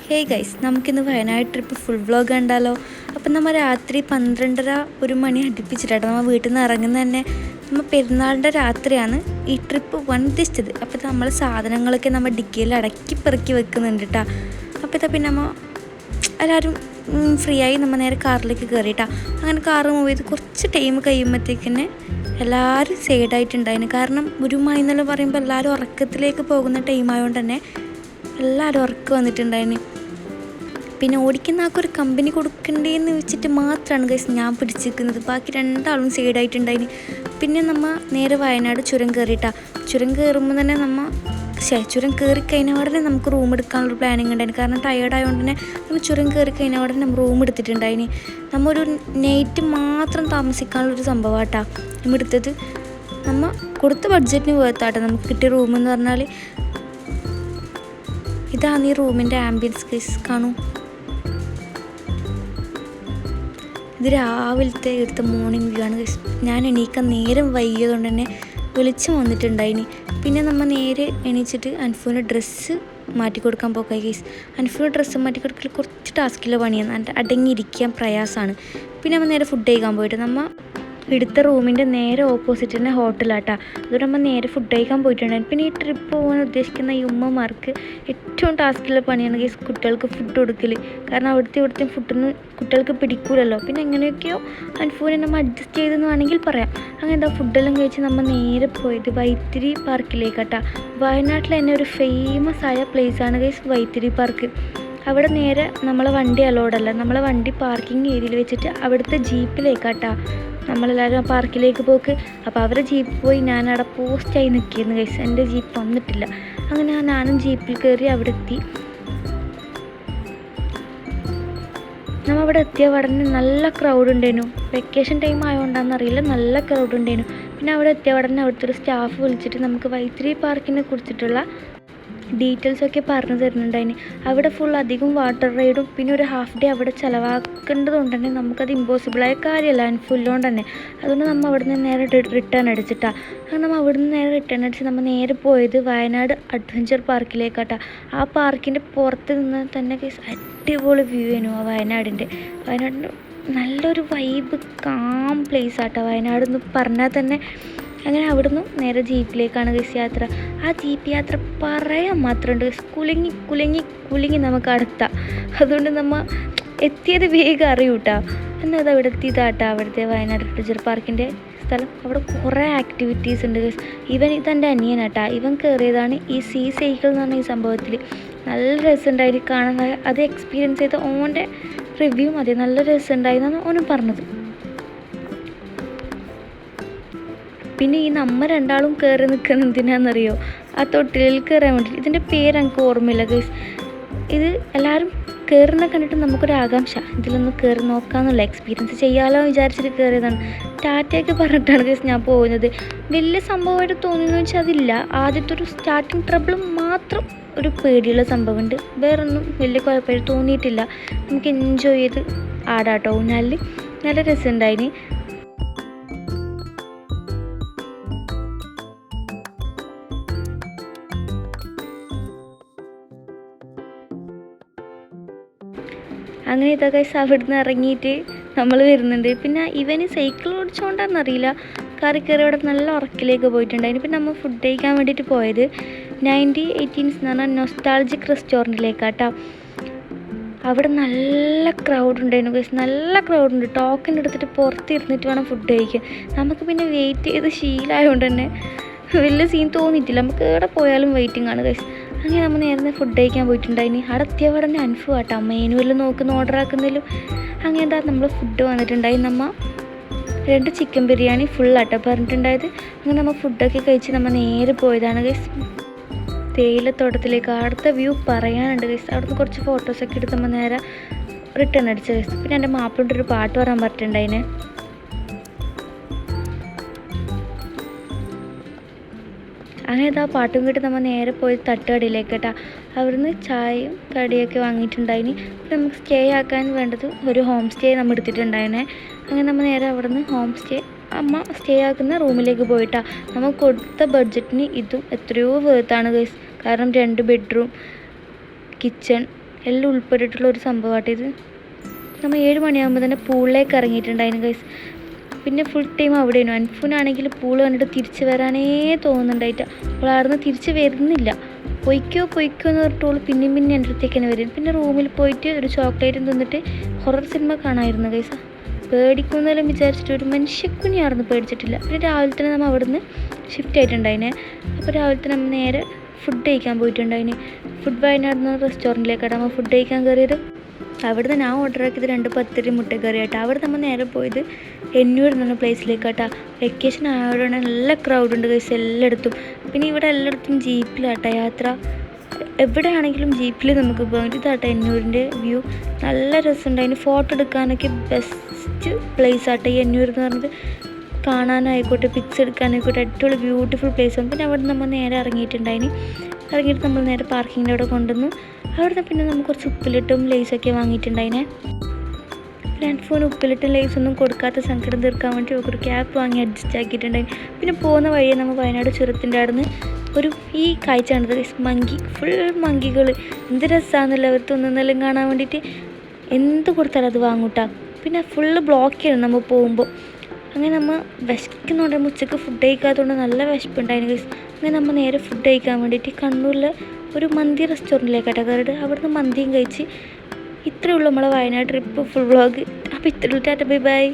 Hey guys, നമുക്കിന്ന് Wayanad trip full vlog കണ്ടാലോ? അപ്പം നമ്മൾ രാത്രി 12:30 മണി അടുപ്പിച്ചിട്ടാണ് നമ്മൾ വീട്ടിൽ നിന്ന് ഇറങ്ങുന്നത് തന്നെ. നമ്മൾ പെരുന്നാളിൻ്റെ രാത്രിയാണ് ഈ ട്രിപ്പ് വന്നിച്ചത്. അപ്പോൾ നമ്മൾ സാധനങ്ങളൊക്കെ നമ്മൾ ഡിക്കിയിൽ അടക്കി പെറുക്കി വെക്കുന്നുണ്ട് കേട്ടോ. അപ്പോൾ ഇതാ പിന്നെ നമ്മൾ എല്ലാവരും ഫ്രീ ആയി നമ്മൾ നേരെ കാറിലേക്ക് കയറിയിട്ടാ. അങ്ങനെ കാറ് മൂവ് ചെയ്ത് കുറച്ച് ടൈം കഴിയുമ്പോഴത്തേക്കിന് എല്ലാവരും സൈഡായിട്ടുണ്ടായിരുന്നു. കാരണം 1 മണി എന്നെല്ലാം പറയുമ്പോൾ എല്ലാവരും ഉറക്കത്തിലേക്ക് പോകുന്ന ടൈം ആയതുകൊണ്ട് തന്നെ എല്ലാവരും ഉറക്കം വന്നിട്ടുണ്ടായിരുന്നു. പിന്നെ ഓടിക്കുന്ന ആൾക്കൊരു കമ്പനി കൊടുക്കണ്ടേന്ന് വെച്ചിട്ട് മാത്രമാണ് ഗൈസ് ഞാൻ പിടിച്ചിരിക്കുന്നത്. ബാക്കി 2 ആളും സൈഡായിട്ടുണ്ടായിന്. പിന്നെ നമ്മൾ നേരെ വയനാട് ചുരം കയറിയിട്ടാ. ചുരം കയറുമ്പോൾ തന്നെ ചുരം കയറി കഴിഞ്ഞ ഉടനെ നമുക്ക് റൂം എടുക്കാനുള്ളൊരു പ്ലാനിങ് ഉണ്ടായിരുന്നു. കാരണം ടയേർഡായതുകൊണ്ട് തന്നെ നമ്മൾ ചുരം കയറി കഴിഞ്ഞ ഉടനെ നമ്മൾ റൂം എടുത്തിട്ടുണ്ടായിന്. നമ്മൊരു നൈറ്റ് മാത്രം താമസിക്കാനുള്ളൊരു സംഭവമാട്ടാ നമ്മൾ എടുത്തത്. നമ്മൾ കൊടുത്ത ബഡ്ജറ്റിന് പോകത്താട്ടെ നമുക്ക് കിട്ടിയ റൂമെന്ന് പറഞ്ഞാൽ. ഇതാണ് ഈ റൂമിൻ്റെ ആംബിയൻസ് ഗൈസ്, കാണൂ. ഇത് രാവിലത്തെ എടുത്ത മോർണിംഗ് വ്യൂ ആണ് ഗൈസ്. ഞാൻ എണീക്കാൻ നേരം വൈകിയതുകൊണ്ട് തന്നെ വെളിച്ചം വന്നിട്ടുണ്ടായിനി. പിന്നെ നമ്മൾ നേരെ എണീച്ചിട്ട് അൻഫുവിന് ഡ്രസ്സ് മാറ്റി കൊടുക്കാൻ പോകാം ഗൈസ്. അൻഫുവിന് ഡ്രസ്സ് മാറ്റി കൊടുക്കൽ കുറച്ച് ടാസ്കിലെ പണിയാണ്, അടങ്ങിയിരിക്കാൻ പ്രയാസമാണ്. പിന്നെ നമ്മൾ നേരെ ഫുഡ് കഴിക്കാൻ പോയിട്ട് നമ്മൾ എടുത്ത റൂമിൻ്റെ നേരെ ഓപ്പോസിറ്റ് തന്നെ ഹോട്ടലാട്ടാ. അതുകൊണ്ട് നമ്മൾ നേരെ ഫുഡ് കഴിക്കാൻ പോയിട്ടുണ്ടായിരുന്നു. പിന്നെ ഈ ട്രിപ്പ് പോകാൻ ഉദ്ദേശിക്കുന്ന ഈ ഉമ്മമാർക്ക് ഏറ്റവും ടാസ്ക്കുള്ള പണിയാണ് ഗൈസ് കുട്ടികൾക്ക് ഫുഡ് കൊടുക്കൽ. കാരണം ഇവിടുത്തെ ഫുഡൊന്നും കുട്ടികൾക്ക് പിടിക്കൂലല്ലോ. പിന്നെ എങ്ങനെയൊക്കെയോ അൻഫൂനെ നമ്മൾ അഡ്ജസ്റ്റ് ചെയ്തെന്ന് വേണമെങ്കിൽ പറയാം. അങ്ങനെ ഫുഡെല്ലാം കഴിച്ച് നമ്മൾ നേരെ പോയത് വൈത്തിരി പാർക്കിലേക്കാട്ടാ. വയനാട്ടിൽ തന്നെ ഒരു ഫേമസ് ആയ പ്ലേസാണ് ഗൈസ് വൈത്തിരി പാർക്ക്. അവിടെ നേരെ നമ്മളെ വണ്ടി അലോഡല്ല, നമ്മളെ വണ്ടി പാർക്കിംഗ് ഏരിയയിൽ വെച്ചിട്ട് അവിടുത്തെ ജീപ്പിലേക്കാട്ടാ നമ്മളെല്ലാവരും പാർക്കിലേക്ക് പോക്ക്. അപ്പോൾ അവരെ ജീപ്പ് പോയി ഞാനവിടെ പോസ്റ്റായി നിൽക്കിയിരുന്നു ഗൈസ്. എൻ്റെ ജീപ്പ് വന്നിട്ടില്ല. അങ്ങനെ ഞാനും ജീപ്പിൽ കയറി അവിടെ എത്തി. നമ്മൾ അവിടെ എത്തിയ ഉടനെ നല്ല ക്രൗഡ് ഉണ്ടായിരുന്നു. വെക്കേഷൻ ടൈം ആയതുകൊണ്ടാണെന്നറിയില്ല, നല്ല ക്രൗഡ് ഉണ്ടായിരുന്നു. പിന്നെ അവിടെ എത്തിയ ഉടനെ അവിടുത്തെ ഒരു സ്റ്റാഫ് വിളിച്ചിട്ട് നമുക്ക് വൈത്തിരി പാർക്കിനെ കുറിച്ചിട്ടുള്ള ഡീറ്റെയിൽസൊക്കെ പറഞ്ഞു തരുന്നുണ്ടായിന്. അവിടെ ഫുൾ അധികം വാട്ടർ റൈഡും പിന്നെ ഒരു ഹാഫ് ഡേ അവിടെ ചിലവാക്കേണ്ടതുകൊണ്ട് തന്നെ നമുക്കത് ഇമ്പോസിബിളായ കാര്യമല്ല ഫുല്ലുകൊണ്ട് തന്നെ. അതുകൊണ്ട് നമ്മൾ അവിടെ നിന്ന് നേരെ റിട്ടേൺ അടിച്ചിട്ടാണ്. അങ്ങനെ നമ്മൾ അവിടെ നിന്ന് നേരെ റിട്ടേൺ അടിച്ച് നമ്മൾ നേരെ പോയത് വയനാട് അഡ്വഞ്ചർ പാർക്കിലേക്കാട്ടാ. ആ പാർക്കിൻ്റെ പുറത്ത് നിന്ന് തന്നെ അടിപൊളി വ്യൂ ആയിരുന്നു ആ വയനാടിൻ്റെ നല്ലൊരു വൈബ് കാം പ്ലേസ് ആട്ടോ വയനാട് എന്ന് പറഞ്ഞാൽ തന്നെ. അങ്ങനെ അവിടുന്ന് നേരെ ജീപ്പിലേക്കാണ് ഗൈസ് യാത്ര. ആ ജീപ്പ് യാത്ര പറയാൻ മാത്രമുണ്ട്. കുലുങ്ങി നമുക്ക് അടുത്താം. അതുകൊണ്ട് നമ്മൾ എത്തിയത് വേഗം അറിയൂട്ടാ. എന്നാൽ അവിടെ എത്തിയതാട്ടാ അവിടുത്തെ വയനാട് അഡ്വഞ്ചർ പാർക്കിൻ്റെ സ്ഥലം. അവിടെ കുറേ ആക്ടിവിറ്റീസ് ഉണ്ട് ഗൈസ്. ഇതെൻ്റെ അനിയനാട്ടാ. ഇവൻ കയറിയതാണ് ഈ സീ സൈക്കിൾ എന്ന് പറഞ്ഞ ഈ സംഭവത്തിൽ. നല്ല രസമുണ്ടായി കാണാൻ. അത് എക്സ്പീരിയൻസ് ചെയ്ത ഓൻ്റെ റിവ്യൂ മതി. നല്ല രസമുണ്ടായി എന്നാണ് ഓനും പറഞ്ഞത്. പിന്നെ ഈ നമ്മൾ 2 ആളും കയറി നിൽക്കുന്ന എന്തിനാണെന്നറിയോ? ആ തൊട്ടിലിൽ കയറാൻ വേണ്ടി. ഇതിൻ്റെ പേര് എനിക്ക് ഓർമ്മയില്ല ഗൈസ്. ഇത് എല്ലാവരും കയറുന്ന കണ്ടിട്ട് നമുക്കൊരു ആകാംക്ഷ, ഇതിലൊന്ന് കയറി നോക്കാമെന്നുള്ള എക്സ്പീരിയൻസ് ചെയ്യാമല്ലോ വിചാരിച്ചിട്ട് കയറിയതാണ്. ടാറ്റയൊക്കെ പറഞ്ഞിട്ടാണ് ഗൈസ് ഞാൻ പോകുന്നത്. വലിയ സംഭവമായിട്ട് തോന്നുന്നു വെച്ചാൽ അതില്ല. ആദ്യത്തെ ഒരു സ്റ്റാർട്ടിങ് ട്രബിളും മാത്രം ഒരു പേടിയുള്ള സംഭവമുണ്ട്. വേറൊന്നും വലിയ കുഴപ്പമായിട്ട് തോന്നിയിട്ടില്ല. നമുക്ക് എൻജോയ് ചെയ്ത് ആടാട്ടോ ഊഞ്ഞാലിൽ. നല്ല രസമുണ്ടായിന്. അങ്ങനെ ഇതൊക്കെ അവിടുന്ന് ഇറങ്ങിയിട്ട് നമ്മൾ വരുന്നുണ്ട്. പിന്നെ ഇവന് സൈക്കിൾ ഓടിച്ചുകൊണ്ടാണെന്നറിയില്ല കയറി അവിടെ നല്ല ഉറക്കിലേക്ക് പോയിട്ടുണ്ടായിരുന്നു. പിന്നെ നമ്മൾ ഫുഡ് കഴിക്കാൻ വേണ്ടിയിട്ട് പോയത് 9018 എന്ന് പറഞ്ഞാൽ നൊസ്റ്റാൾജിക് റെസ്റ്റോറൻറ്റിലേക്കാട്ടോ. അവിടെ നല്ല ക്രൗഡ് ഉണ്ടായിരുന്നു ഗൈസ്, നല്ല ക്രൗഡുണ്ട്. ടോക്കൺ എടുത്തിട്ട് പുറത്തിരുന്നിട്ട് വേണം ഫുഡ് കഴിക്കാൻ. നമുക്ക് പിന്നെ വെയിറ്റ് ചെയ്ത് ശീലമായതുകൊണ്ട് തന്നെ വലിയ സീൻ തോന്നിയിട്ടില്ല. നമുക്ക് എവിടെ പോയാലും വെയിറ്റിംഗ് ആണ് ഗൈസ്. അങ്ങനെ നമ്മൾ നേരത്തെ ഫുഡ് കഴിക്കാൻ പോയിട്ടുണ്ടായിന്. അവിടെ എത്തിയവിടെ തന്നെ അൻഫു ആട്ടോ മെനുവെല്ലാം നോക്കുന്ന ഓർഡർ ആക്കുന്നതിലും. അങ്ങനെ എന്താ നമ്മൾ ഫുഡ് വന്നിട്ടുണ്ടായി. നമ്മൾ 2 ചിക്കൻ ബിരിയാണി ഫുള്ളാട്ടോ പറഞ്ഞിട്ടുണ്ടായത്. അങ്ങനെ നമ്മൾ ഫുഡൊക്കെ കഴിച്ച് നമ്മൾ നേരെ പോയതാണ് ഗൈസ് തേയിലത്തോട്ടത്തിലേക്ക്. അവിടുത്തെ വ്യൂ പറയാനുണ്ട് ഗൈസ്. അവിടുന്ന് കുറച്ച് ഫോട്ടോസൊക്കെ എടുത്ത് നമ്മൾ നേരെ റിട്ടേൺ അടിച്ച ഗൈസ്. പിന്നെ എൻ്റെ മാപ്പിളുടെ ഒരു പാട്ട് പറയാൻ പറഞ്ഞിട്ടുണ്ടായിനെ. അങ്ങനെ ആ പാട്ടും കേട്ട് നമ്മൾ നേരെ പോയി തട്ടുകടയിലേക്ക് കേട്ടോ. അവിടുന്ന് ചായയും കടിയൊക്കെ വാങ്ങിയിട്ടുണ്ടായിന്. പിന്നെ നമുക്ക് സ്റ്റേ ആക്കാൻ വേണ്ടത് ഒരു ഹോം സ്റ്റേ നമ്മൾ എടുത്തിട്ടുണ്ടായിനെ. അങ്ങനെ നമ്മൾ നേരെ അവിടുന്ന് ഹോം സ്റ്റേ അമ്മ സ്റ്റേ ആക്കുന്ന റൂമിലേക്ക് പോയിട്ടാണ്. നമ്മൾ കൊടുത്ത ബഡ്ജറ്റിന് ഇതും എത്രയോ വേർത്താണ് ഗൈസ്. കാരണം 2 ബെഡ്റൂം, കിച്ചൺ എല്ലാം ഉൾപ്പെട്ടിട്ടുള്ള ഒരു സംഭവമായിട്ടിത്. നമ്മൾ 7 മണിയാകുമ്പോൾ തന്നെ പൂളിലേക്ക് ഇറങ്ങിയിട്ടുണ്ടായിരുന്നു ഗൈസ്. പിന്നെ ഫുൾ ടൈം അവിടെയാണ്. അൻഫുനാണെങ്കിൽ പൂള് കണ്ടിട്ട് തിരിച്ച് വരാനേ തോന്നുന്നുണ്ടായിട്ട് അവൾ അവിടെ തിരിച്ച് വരുന്നില്ല. പൊയ്ക്കോ എന്ന് പറഞ്ഞിട്ടോളൂ പിന്നെയും പിന്നെ എൻ്റെ അടുത്തേക്ക് തന്നെ വരും. പിന്നെ റൂമിൽ പോയിട്ട് ഒരു ചോക്ലേറ്റും തിന്നിട്ട് ഹൊറർ സിനിമ കാണാമായിരുന്നു ഗൈസ. പേടിക്കുന്നെല്ലാം വിചാരിച്ചിട്ട് ഒരു മനുഷ്യക്കുനിയായിരുന്നു പേടിച്ചിട്ടില്ല. പിന്നെ രാവിലെ തന്നെ നമ്മൾ അവിടെ നിന്ന് ഷിഫ്റ്റ് ആയിട്ടുണ്ടായിനെ. അപ്പോൾ രാവിലെ തന്നെ നമ്മൾ നേരെ ഫുഡ് കഴിക്കാൻ പോയിട്ടുണ്ടായിന്. ഫുഡ് വയനാട് എന്ന റെസ്റ്റോറൻറ്റിലേക്കാണ് നമ്മൾ ഫുഡ് കഴിക്കാൻ കയറിയത്. അവിടുന്ന് ഞാൻ ഓർഡർ ആക്കിയത് 2 പത്തിരി മുട്ടക്കറി ആട്ടോ. അവിടെ നമ്മൾ നേരെ പോയത് എന്നൂർ എന്ന് പറഞ്ഞ പ്ലേസിലേക്കാട്ടോ. വെക്കേഷൻ ആയതുകൊണ്ട് നല്ല ക്രൗഡ് ഉണ്ട് ഗൈസ് എല്ലായിടത്തും. പിന്നെ ഇവിടെ എല്ലായിടത്തും ജീപ്പിലാട്ടോ യാത്ര. എവിടെയാണെങ്കിലും ജീപ്പിൽ നമുക്ക് പോകാൻ. ഇതാട്ടോ എന്നൂരിൻ്റെ വ്യൂ. നല്ല രസമുണ്ട്. അതിന് ഫോട്ടോ എടുക്കാനൊക്കെ ബെസ്റ്റ് പ്ലേസ് ആട്ടോ ഈ എന്നൂർ എന്ന് പറഞ്ഞത്. കാണാനായിക്കോട്ടെ പിക്സ് എടുക്കാനായിക്കോട്ടെ അടിപൊളി ബ്യൂട്ടിഫുൾ പ്ലേസാണ്. പിന്നെ അവിടെ നമ്മൾ നേരെ ഇറങ്ങിയിട്ട് നമ്മൾ നേരെ പാർക്കിങ്ങിൻ്റെ അവിടെ കൊണ്ടുവന്നു. അവിടുന്ന് പിന്നെ നമുക്ക് കുറച്ച് ഉപ്പിലിട്ടും ലേസൊക്കെ വാങ്ങിയിട്ടുണ്ടായിനെ. ലാൻഡ് ഫോൺ ഉപ്പിലിട്ടും ലേസൊന്നും കൊടുക്കാത്ത സങ്കടം തീർക്കാൻ വേണ്ടി ഒരു ക്യാപ്പ് വാങ്ങി അഡ്ജസ്റ്റ് ആക്കിയിട്ടുണ്ടായി. പിന്നെ പോകുന്ന വഴിയെ നമ്മൾ വയനാട് ചുരത്തിൻ്റെ അവിടെ നിന്ന് ഈ കാഴ്ച കണ്ടത് മങ്കി, ഫുൾ മങ്കികൾ. എന്ത് രസമാണെന്നല്ല അവർ തിന്നുന്നെല്ലാം കാണാൻ വേണ്ടിയിട്ട്. എന്ത് കൊടുത്താലും അത് വാങ്ങൂട്ടാ. പിന്നെ ഫുള്ള് ബ്ലോക്ക് ചെയ്യണം നമ്മൾ പോകുമ്പോൾ. അങ്ങനെ നമ്മൾ വിശക്കുന്നുണ്ട്. ഉച്ചക്ക് ഫുഡ് കഴിക്കാത്തതുകൊണ്ട് നല്ല വിശപ്പുണ്ടായിരുന്നു ഗൈസ്. അങ്ങനെ നമ്മൾ നേരെ ഫുഡ് കഴിക്കാൻ വേണ്ടിയിട്ട് കണ്ണൂരിലെ ഒരു മന്തി റെസ്റ്റോറൻറ്റിലേക്കാട്ടോ കയറിയിട്ട് അവിടുന്ന് മന്തിയും കഴിച്ച്. ഇത്രയേ ഉള്ളൂ നമ്മളെ വയനാട് ട്രിപ്പ് ഫുൾ വ്ളോഗ്. അപ്പോൾ ഇത്രയേ ഉള്ളൂ. Tata bye bye.